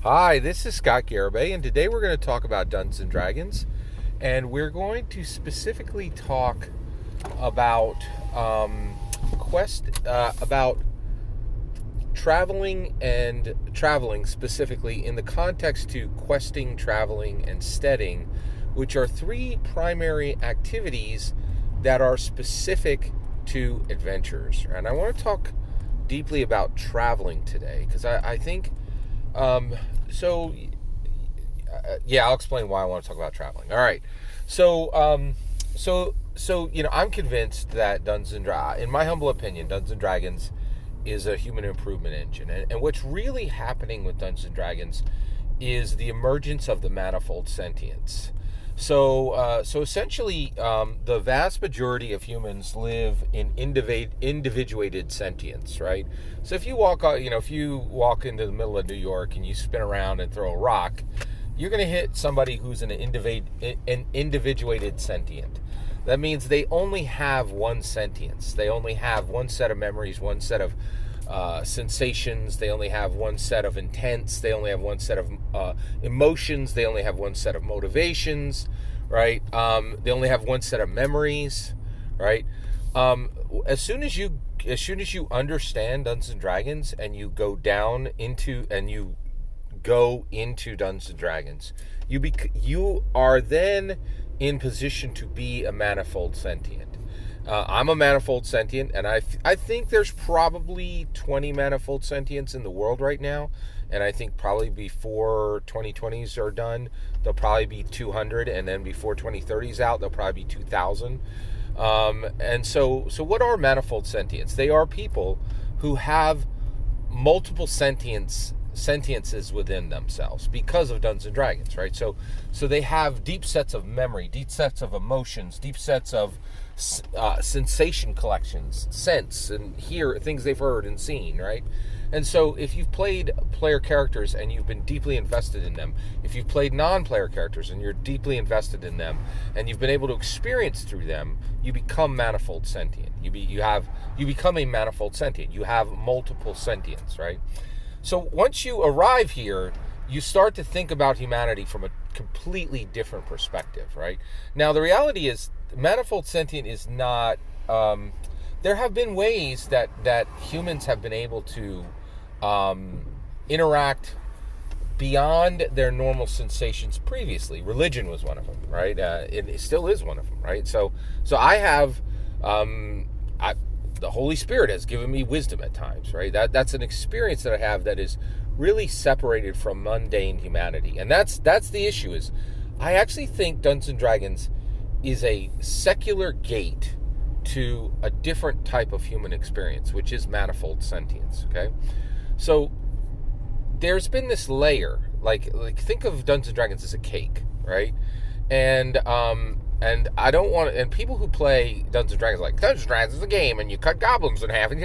Hi, this is Scott Garibay, and today we're going to talk about Dungeons and Dragons, and we're going to specifically talk about about traveling specifically in the context to questing, traveling, and steading, which are three primary activities that are specific to adventures. And I want to talk deeply about traveling today because I think. Um, so, I'll explain why I want to talk about traveling. All right. I'm convinced that in my humble opinion, Dungeons and Dragons is a human improvement engine. And what's really happening with Dungeons and Dragons is the emergence of the Manifold Sentience. So essentially, the vast majority of humans live in individuated sentience, right? So if you walk into the middle of New York and you spin around and throw a rock, you're going to hit somebody who's an individuated sentient. That means they only have one sentience. They only have one set of memories, one set of sensations. They only have one set of intents. They only have one set of emotions. They only have one set of motivations, right? They only have one set of memories, right? As soon as you understand Dungeons and Dragons and you go into Dungeons and Dragons, you are then in position to be a manifold sentient. I'm a manifold sentient, and I think there's probably 20 manifold sentients in the world right now, and I think probably before 2020s are done, there'll probably be 200, and then before 2030s out, there'll probably be 2,000. And so what are manifold sentients? They are people who have multiple sentiences within themselves because of Dungeons and Dragons, right? So they have deep sets of memory, deep sets of emotions, deep sets of sensation collections, sense, and hear things they've heard and seen, right? And so if you've played player characters and you've been deeply invested in them, if you've played non-player characters and you're deeply invested in them, and you've been able to experience through them, you become manifold sentient. You become a manifold sentient. You have multiple sentience, right? So once you arrive here, you start to think about humanity from a completely different perspective, right? Now, the reality is, manifold sentient is not... there have been ways that humans have been able to interact beyond their normal sensations previously. Religion was one of them, right? It still is one of them, right? So I have... the Holy Spirit has given me wisdom at times, right? That's an experience that I have that is really separated from mundane humanity. And that's the issue. Is I actually think Dungeons and Dragons is a secular gate to a different type of human experience, which is manifold sentience, okay? So there's been this layer, like think of Dungeons and Dragons as a cake, right? And I don't want to, and people who play Dungeons and Dragons like, Dungeons and Dragons is a game and you cut goblins in half and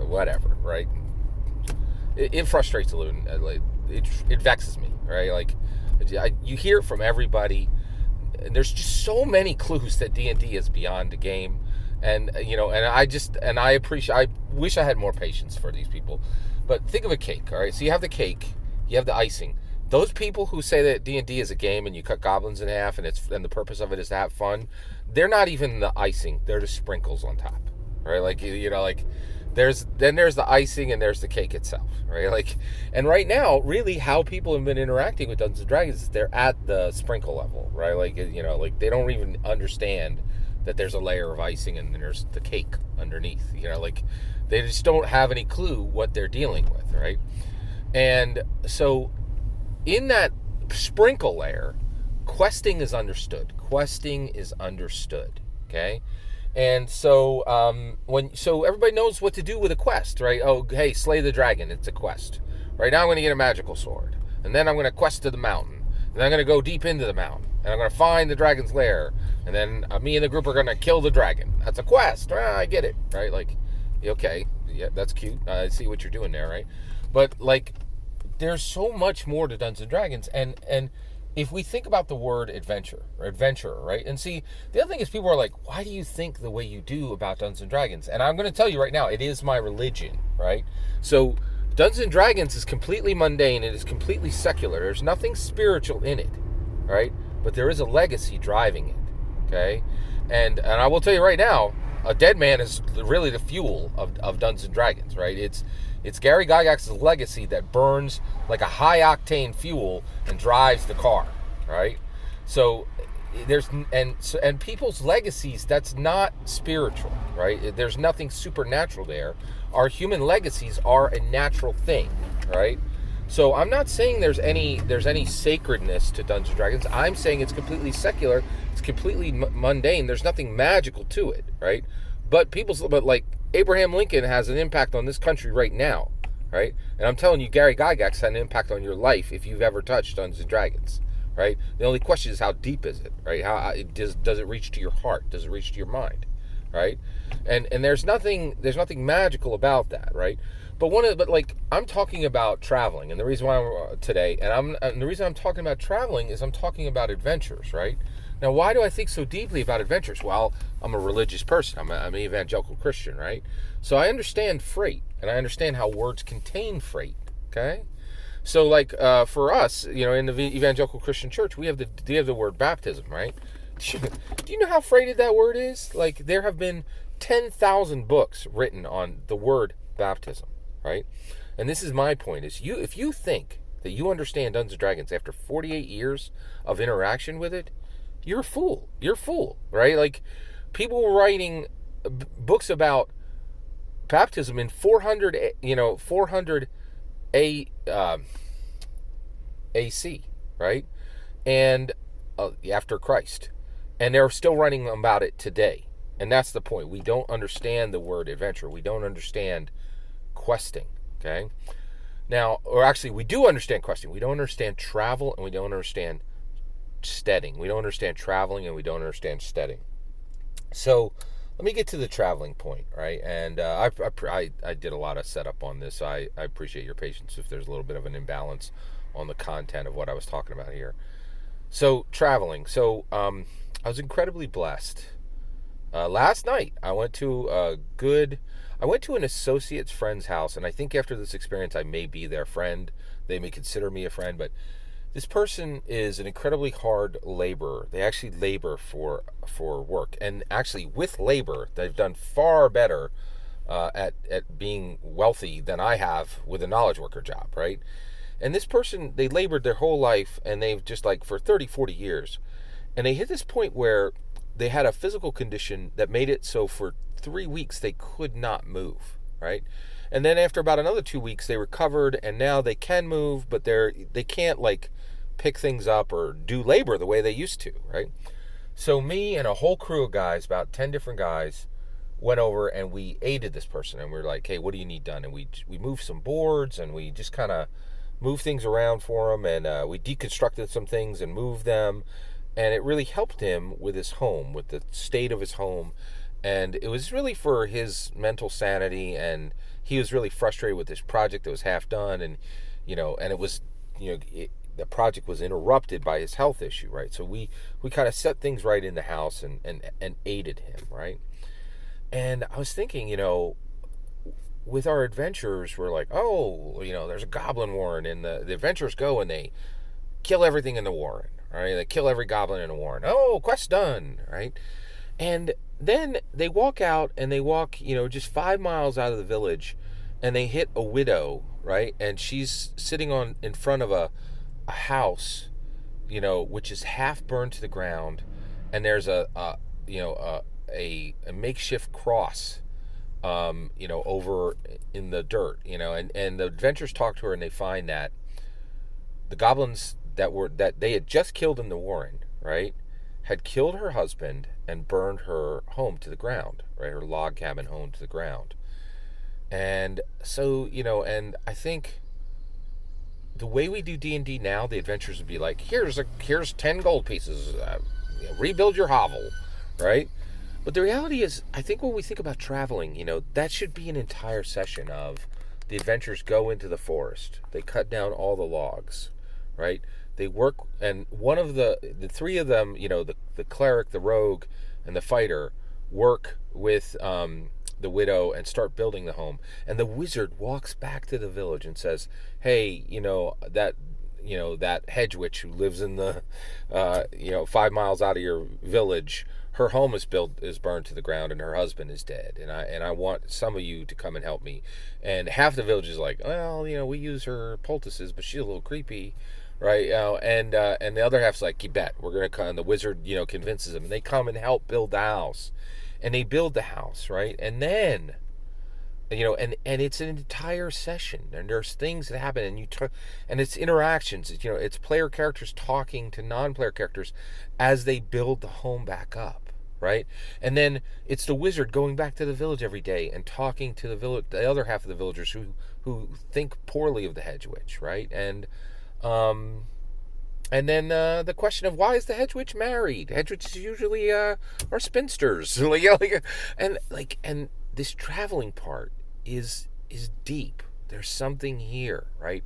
whatever, right? It frustrates a little, it vexes me, right? Like, you hear it from everybody, and there's just so many clues that D&D is beyond the game, and I wish I had more patience for these people. But think of a cake, all right? So you have the cake, you have the icing. Those people who say that D&D is a game and you cut goblins in half and the purpose of it is to have fun, they're not even the icing, they're the sprinkles on top, right? There's the icing and there's the cake itself, right? And right now, really how people have been interacting with Dungeons and Dragons is they're at the sprinkle level, right? They don't even understand that there's a layer of icing and then there's the cake underneath, they just don't have any clue what they're dealing with, right? And so in that sprinkle layer, questing is understood, okay? And so everybody knows what to do with a quest, right? Oh, hey, slay the dragon, it's a quest. Right now I'm going to get a magical sword, and then I'm going to quest to the mountain, and then I'm going to go deep into the mountain, and I'm going to find the dragon's lair, and then me and the group are going to kill the dragon. That's a quest. I get it, right? Okay, yeah, that's cute. I see what you're doing there, right? But there's so much more to Dungeons and Dragons, and if we think about the word adventurer, right? And see, the other thing is people are like, why do you think the way you do about Dungeons and Dragons? And I'm going to tell you right now, it is my religion, right? So Dungeons and Dragons is completely mundane. It is completely secular. There's nothing spiritual in it, right? But there is a legacy driving it, okay? And I will tell you right now, a dead man is really the fuel of Dungeons and Dragons, right? It's Gary Gygax's legacy that burns like a high-octane fuel and drives the car, right? So there's and people's legacies, that's not spiritual, right? There's nothing supernatural there. Our human legacies are a natural thing, right? So I'm not saying there's any sacredness to Dungeons and Dragons. I'm saying it's completely secular. It's completely mundane. There's nothing magical to it, right? But like Abraham Lincoln has an impact on this country right now, right? And I'm telling you, Gary Gygax had an impact on your life if you've ever touched Dungeons and Dragons, right? The only question is, how deep is it, right? How does it reach to your heart? Does it reach to your mind, right? And there's nothing magical about that, right? But like, I'm talking about traveling, and the reason why I'm today, and the reason I'm talking about traveling is I'm talking about adventures, right? Now, why do I think so deeply about adventures? Well, I'm a religious person. I'm an evangelical Christian, right? So I understand freight, and I understand how words contain freight, okay? So, like, for us, in the evangelical Christian church, we have the word baptism, right? Do you know how freighted that word is? Like, there have been 10,000 books written on the word baptism, right? And this is my point, is if you think that you understand Dungeons & Dragons after 48 years of interaction with it, you're a fool. You're a fool, right? Like, people were writing books about baptism in 400 AC, right? And after Christ. And they're still writing about it today. And that's the point. We don't understand the word adventure. We don't understand questing, okay? Now, or actually, we do understand questing. We don't understand travel, and we don't understand steading. We don't understand traveling, and we don't understand steading. So let me get to the traveling point, right? And I did a lot of setup on this. So I appreciate your patience if there's a little bit of an imbalance on the content of what I was talking about here. So traveling. So I was incredibly blessed. Last night I went to an associate's friend's house, and I think after this experience I may be their friend. They may consider me a friend, but this person is an incredibly hard laborer. They actually labor for work, and actually with labor, they've done far better at being wealthy than I have with a knowledge worker job, right? And this person, they labored their whole life, and they've just like for 30, 40 years, and they hit this point where they had a physical condition that made it so for 3 weeks they could not move, right? And then after about another 2 weeks, they recovered, and now they can move, but they can't like pick things up or do labor the way they used to, right? So me and a whole crew of guys, about 10 different guys, went over and we aided this person, and we were like, hey, what do you need done? And we moved some boards, and we just kind of moved things around for him, and we deconstructed some things and moved them, and it really helped him with his home, with the state of his home. And it was really for his mental sanity, and he was really frustrated with this project that was half done, and and it was the project was interrupted by his health issue, right? So we kind of set things right in the house and aided him, right? And I was thinking, with our adventures, we're like, oh, there's a goblin warren, and the adventurers go and they kill everything in the warren, right? They kill every goblin in the warren. Oh, quest done, right? And then they walk out, and they walk, just 5 miles out of the village, and they hit a widow, right? And she's sitting in front of a house, which is half burned to the ground, and there's a makeshift cross, over in the dirt, and the adventurers talk to her, and they find that the goblins that they had just killed in the warren, right, had killed her husband and burned her home to the ground, right, her log cabin home to the ground. And so, and I think the way we do D&D now, the adventurers would be like, here's 10 gold pieces, rebuild your hovel, right? But the reality is, I think when we think about traveling, that should be an entire session of the adventurers go into the forest, they cut down all the logs, right? They work, and one of the three of them, the cleric, the rogue, and the fighter work with the widow and start building the home. And the wizard walks back to the village and says, "Hey, that hedge witch who lives in the 5 miles out of your village, her home is burned to the ground, and her husband is dead, and I want some of you to come and help me." And half the village is like, "Well, we use her poultices, but she's a little creepy." Right, and the other half's like, "You bet, we're gonna come." And the wizard, convinces them, and they come and help build the house, and they build the house, right? And then, and it's an entire session, and there's things that happen, and it's interactions. It's player characters talking to non-player characters as they build the home back up, right? And then it's the wizard going back to the village every day and talking to the other half of the villagers who think poorly of the Hedge Witch, right? And then the question of, why is the Hedge Witch married? Hedge Witches usually are spinsters, and this traveling part is deep. There's something here, right?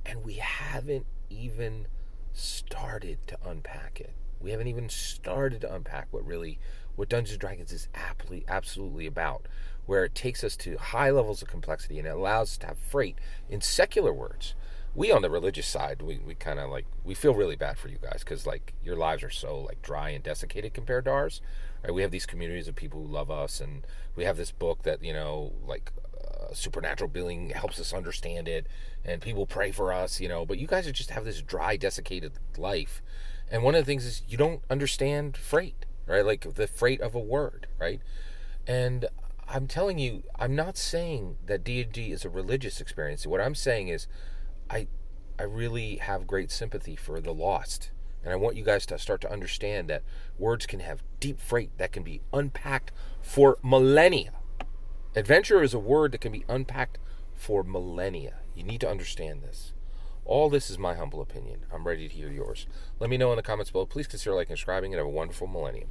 And we haven't even started to unpack it. We haven't even started to unpack what Dungeons and Dragons is absolutely about, where it takes us to high levels of complexity and it allows us to have freight in secular words. We on the religious side, we kind of we feel really bad for you guys because your lives are so dry and desiccated compared to ours, right? We have these communities of people who love us, and we have this book that supernatural being helps us understand it, and people pray for us, But you guys just have this dry, desiccated life, and one of the things is you don't understand freight, right? Like the freight of a word, right? And I'm telling you, I'm not saying that D&D is a religious experience. What I'm saying is, I really have great sympathy for the lost, and I want you guys to start to understand that words can have deep freight that can be unpacked for millennia. Adventure is a word that can be unpacked for millennia. You need to understand this. All this is my humble opinion. I'm ready to hear yours. Let me know in the comments below. Please consider liking and subscribing, and have a wonderful millennium.